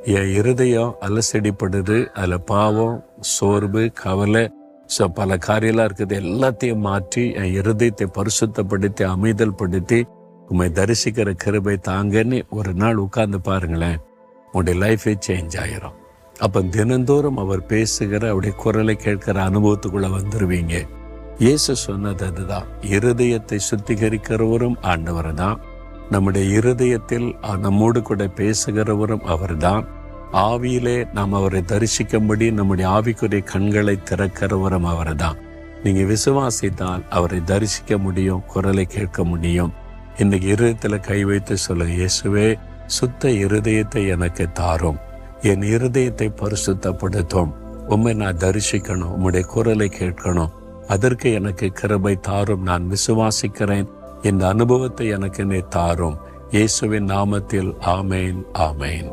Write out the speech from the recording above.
என் இருதயம் அலசடிப்படுது, அதில் பாவம், சோர்வு, கவலை, பல காரியெல்லாம் இருக்குது. எல்லாத்தையும் மாற்றி என் இருதயத்தை பரிசுத்தப்படுத்தி அமைதல் படுத்தி உண்மை தரிசிக்கிற கிருபை தாங்கன்னு ஒரு நாள் உட்கார்ந்து பாருங்களேன், உங்களுடைய லைஃபே சேஞ்ச் ஆயிரும். அப்போ தினந்தோறும் அவர் பேசுகிற அவருடைய குரலை கேட்கிற அனுபவத்துக்குள்ள வந்துருவீங்க. இயேசு சொன்னது அதுதான். இருதயத்தை சுத்திகரிக்கிறவரும் ஆண்டவர் தான். நம்முடைய இருதயத்தில் நம்மோடு கூட பேசுகிறவரும் அவர் தான். ஆவியிலே நாம் அவரை தரிசிக்கும்படி நம்முடைய ஆவிக்குரிய கண்களை திறக்கிறவரும் அவர் தான். நீங்க விசுவாசித்தால் அவரை தரிசிக்க முடியும், குரலை கேட்க முடியும். இன்னைக்கு இருதயத்துல கை வைத்து சொல்லுங்க, இயேசுவே சுத்த இருதயத்தை எனக்கு தாரும், என் இருதயத்தை பரிசுத்தப்படுத்தும், உம்மை நான் தரிசிக்கணும், உம்முடைய குரலை கேட்கணும், அதற்கு எனக்கு கிருபை தாரும், நான் விசுவாசிக்கிறேன், இந்த அனுபவத்தை எனக்கு நீ தாரும். இயேசுவின் நாமத்தில் ஆமேன், ஆமேன்.